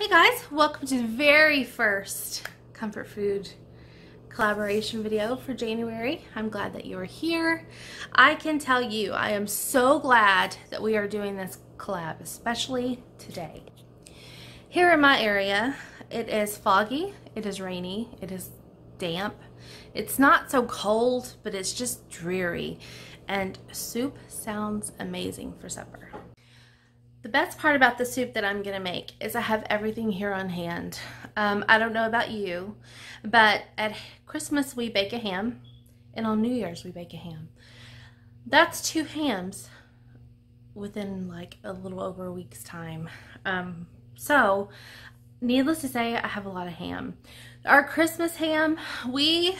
Hey guys, welcome to the very first comfort food collaboration video for January. I'm glad that you're here. I can tell you, I am so glad that we are doing this collab, especially today. Here in my area, it is foggy, it is rainy, it is damp. It's not so cold, but it's just dreary. And soup sounds amazing for supper. The best part about the soup that I'm gonna make is I have everything here on hand. I don't know about you, but at Christmas we bake a ham, and on New Year's we bake a ham. That's 2 hams within like a little over a week's time. So needless to say, I have a lot of ham. Our Christmas ham, we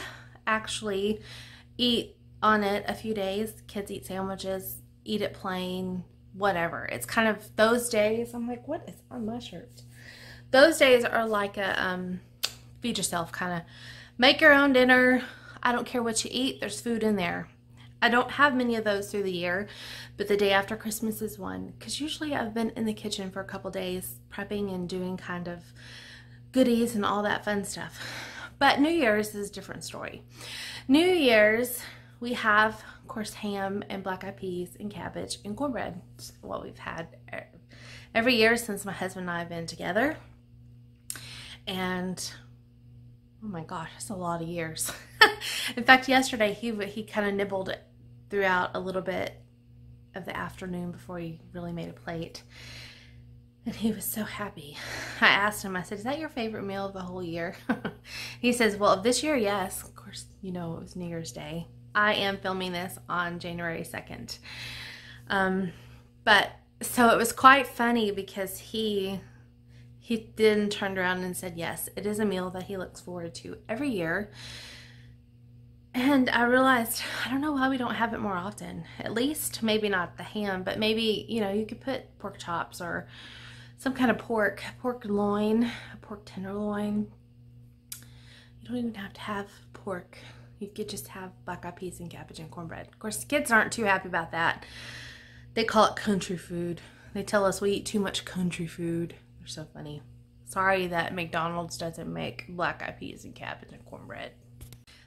actually eat on it a few days. Kids eat sandwiches, eat it plain, whatever. It's kind of those days. I'm like, what is on my shirt? Those days are like a feed yourself, kind of make your own dinner. I don't care what you eat, there's food in there. I don't have many of those through the year, but the day after Christmas is one, because usually I've been in the kitchen for a couple days prepping and doing kind of goodies and all that fun stuff. But New Year's is a different story. New Year's, we have, of course, ham and black eyed peas and cabbage and cornbread. It's what we've had every year since my husband and I have been together. And oh my gosh, that's a lot of years. In fact, yesterday he kind of nibbled throughout a little bit of the afternoon before he really made a plate. And he was so happy. I asked him, I said, is that your favorite meal of the whole year? He says, well, of this year, yes. Of course, you know, it was New Year's Day. I am filming this on January 2nd. But so it was quite funny because he then turned around and said, yes, it is a meal that he looks forward to every year. And I realized, I don't know why we don't have it more often. At least, maybe not the ham, but maybe, you know, you could put pork chops or some kind of pork loin, a pork tenderloin. You don't even have to have pork. You could just have black eyed peas and cabbage and cornbread. Of course, kids aren't too happy about that. They call it country food. They tell us we eat too much country food. They're so funny. Sorry that McDonald's doesn't make black eyed peas and cabbage and cornbread.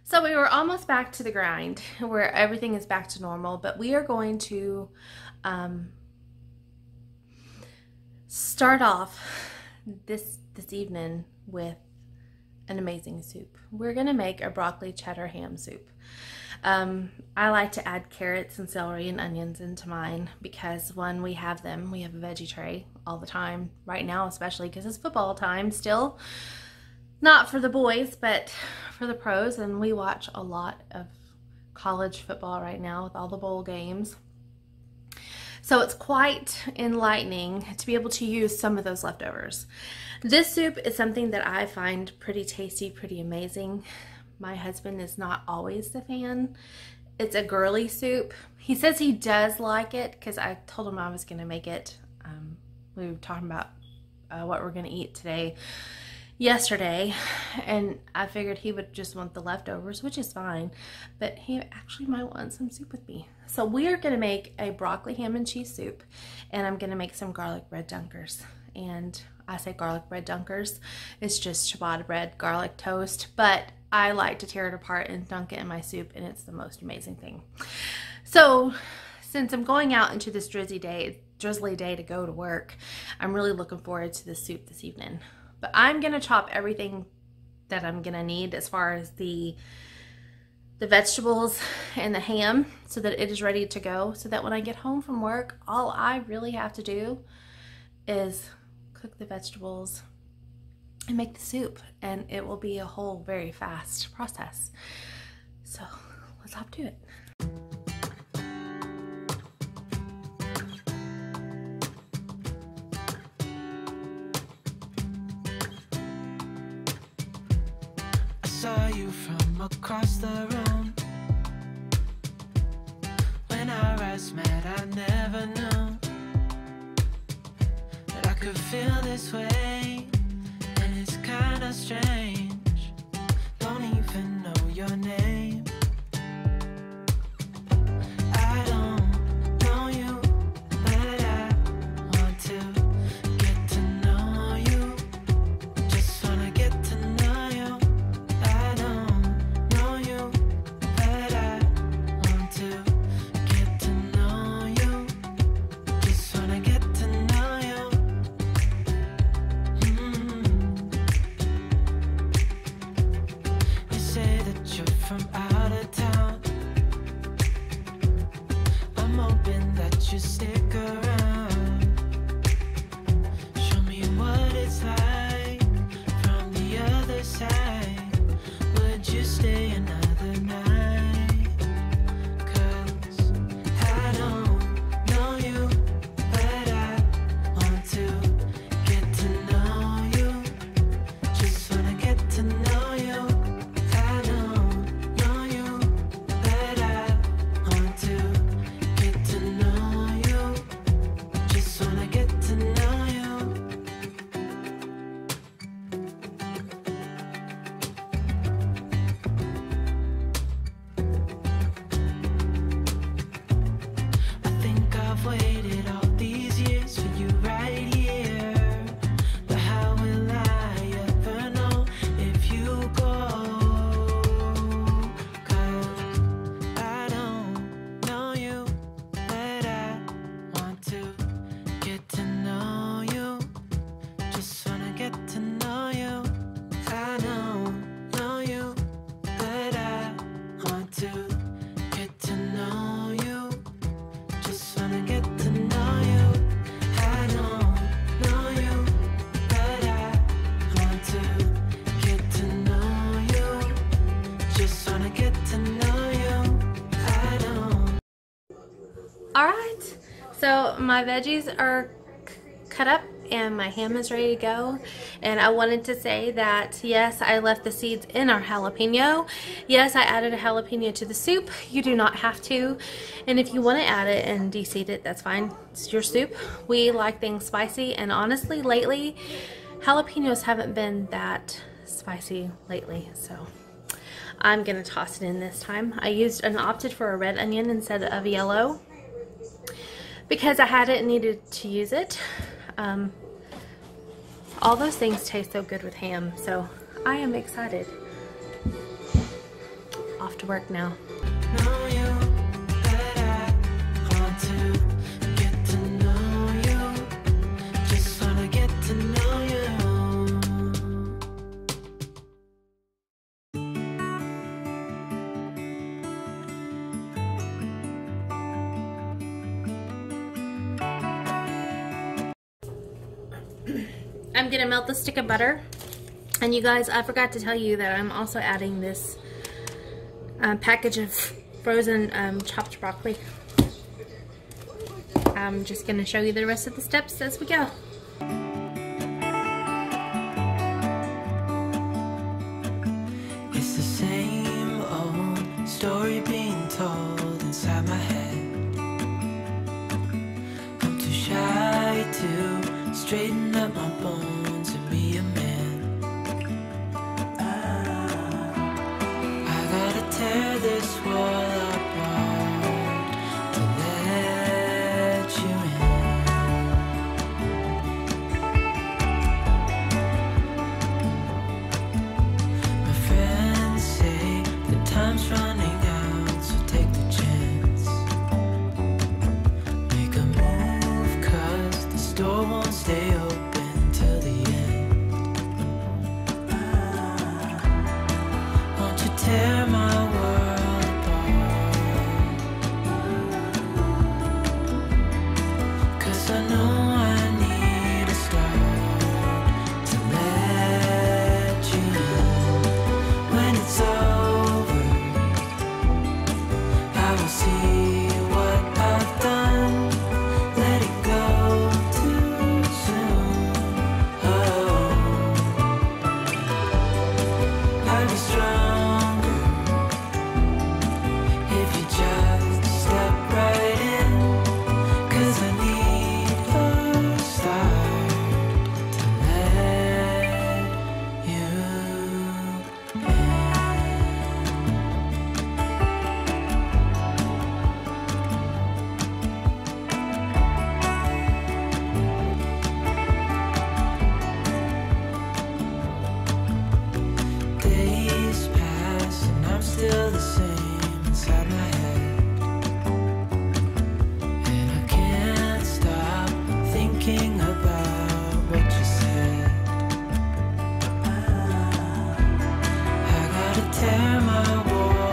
So we were almost back to the grind where everything is back to normal, but we are going to start off this evening with an amazing soup. We're gonna make a broccoli cheddar ham soup. I like to add carrots and celery and onions into mine because when we have them, we have a veggie tray all the time. Right now, especially because it's football time still. Not for the boys, but for the pros, and we watch a lot of college football right now with all the bowl games. So it's quite enlightening to be able to use some of those leftovers. This soup is something that I find pretty tasty, pretty amazing. My husband is not always the fan. It's a girly soup. He says he does like it because I told him I was going to make it. We were talking about what we're going to eat today. Yesterday, and I figured he would just want the leftovers, which is fine, but he actually might want some soup with me. So we are going to make a broccoli ham and cheese soup, and I'm going to make some garlic bread dunkers. And I say garlic bread dunkers, it's just ciabatta bread, garlic toast, but I like to tear it apart and dunk it in my soup, and it's the most amazing thing. So since I'm going out into this drizzly day to go to work, I'm really looking forward to this soup this evening. But I'm going to chop everything that I'm going to need as far as the vegetables and the ham so that it is ready to go. So that when I get home from work, all I really have to do is cook the vegetables and make the soup. And it will be a whole very fast process. So let's hop to it. Saw you from across the room. When our eyes met, I never knew that I could feel this way, and it's kinda strange. Don't even know your name. I don't know you, but I want to get to know you. from out of town. I'm hoping that you stick around. Show me what it's like from the other side. Would you stay another night? 'Cause I don't know you, but I want to get to know you. Just wanna get to know you. I don't know you, but I want to get to know you. Just wanna get to know you. I think I've waited all these years for you right here. But how will I ever know if you go? 'Cause I don't know you, but I want to get to know you. Just wanna get to know you. I don't know you, but I want to get to know you. Just wanna get to know you. I don't know you, but I want to get to know you. Just wanna get to know you. I don't. Alright, so my veggies are cut up and my ham is ready to go. And I wanted to say that yes, I left the seeds in our jalapeno. Yes, I added a jalapeno to the soup. You do not have to. And if you want to add it and de-seed it, that's fine. It's your soup. We like things spicy, and honestly lately jalapenos haven't been that spicy lately, so I'm gonna toss it in this time. I used and opted for a red onion instead of yellow because I had it and needed to use it. All those things taste so good with ham, so I am excited. Off to work now. Know you, but I want to get to know you. Just wanna get to know you. I'm gonna melt the stick of butter, and you guys, I forgot to tell you that I'm also adding this package of frozen chopped broccoli. I'm just gonna show you the rest of the steps as we go. It's the same old story being told inside my head. I'm too shy to straighten up my bones and be a man. I gotta tear this wall apart to let you in. My friends say the time's running out, so take the chance. Make a move, 'cause the store won't stay open till the end. Won't you tear my world apart? 'Cause I know I need a start to let you in. When it's over, I will see what I've done. Let it go too soon. Oh, I'll be stronger if you just step right in. 'Cause I need a start to let you in. Days pass and I'm still the same inside my head. And I can't stop thinking about what you said. I gotta tear my wall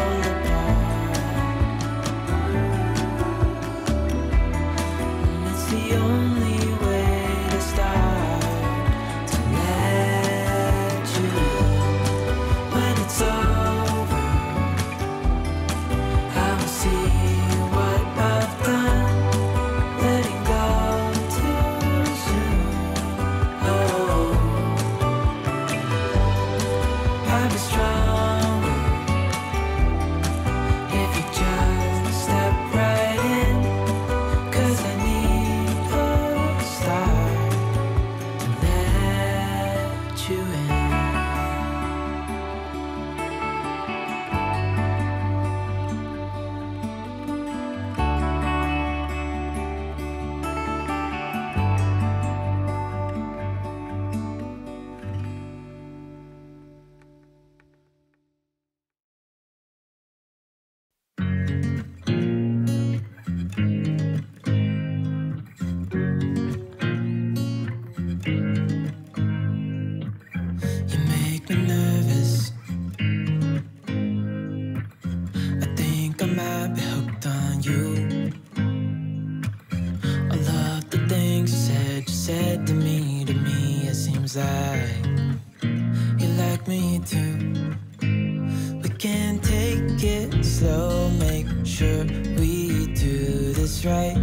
seems like you like me too. We can take it slow, make sure we do this right.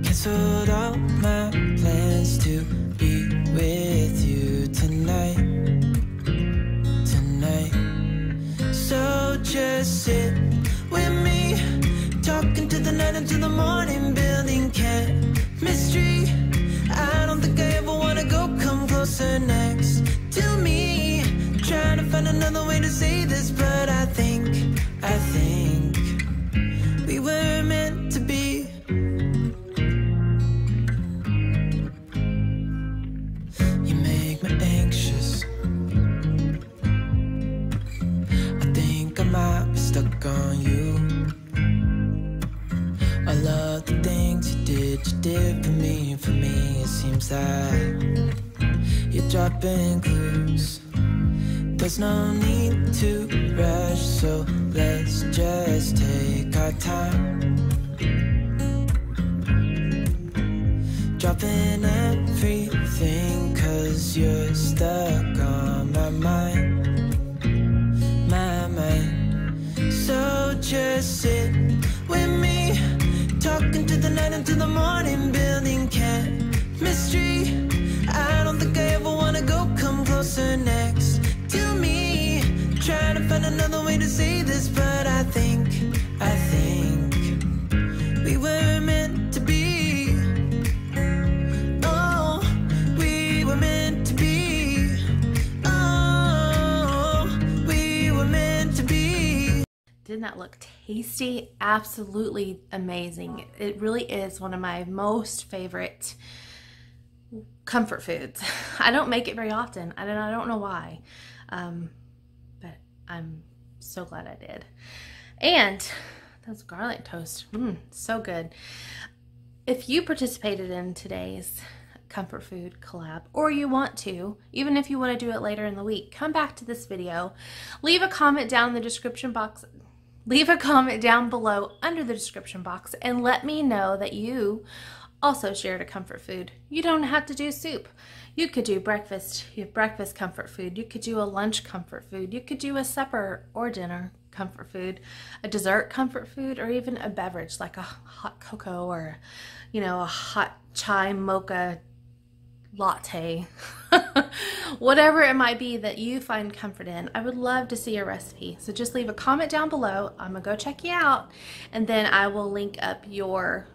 Canceled all my plans to be with you tonight. So just sit with me, talking to the night until the morning, building chemistry. I don't think I ever wanna go, come closer next to me. Trying to find another way to say this, but I think we were meant to be. You make me anxious. I think I might be stuck on you. I love the things you did for me. For me, it seems like you're dropping clues. There's no need to rush, so let's just take our time. Dropping everything, 'cause you're stuck on my mind. So just sit with me, talking to the night until the morning, building chemistry. I don't think I ever wanna go, come closer next to me. Trying to find another way to say this, but I think we were meant to be. Oh, we were meant to be. Oh, we were meant to be. Didn't that look tasty? Absolutely amazing. It really is one of my most favorite comfort foods. I don't make it very often. I don't know why, but I'm so glad I did. And those garlic toast, so good. If you participated in today's comfort food collab, or you want to, even if you want to do it later in the week, come back to this video, leave a comment down in the description box. Leave a comment down below under the description box and let me know that you also shared a comfort food. You don't have to do soup. You could do breakfast comfort food. You could do a lunch comfort food. You could do a supper or dinner comfort food, a dessert comfort food, or even a beverage like a hot cocoa or, a hot chai mocha latte. Whatever it might be that you find comfort in, I would love to see a recipe. So just leave a comment down below. I'm gonna go check you out, and then I will link up your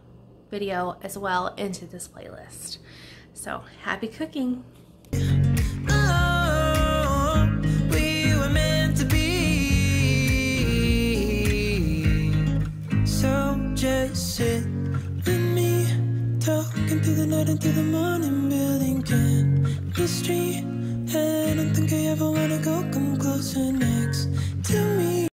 video as well into this playlist. So happy cooking. Oh, we were meant to be. So just sit with me, talking through the night until the morning, building chemistry. I don't think I ever wanna go, come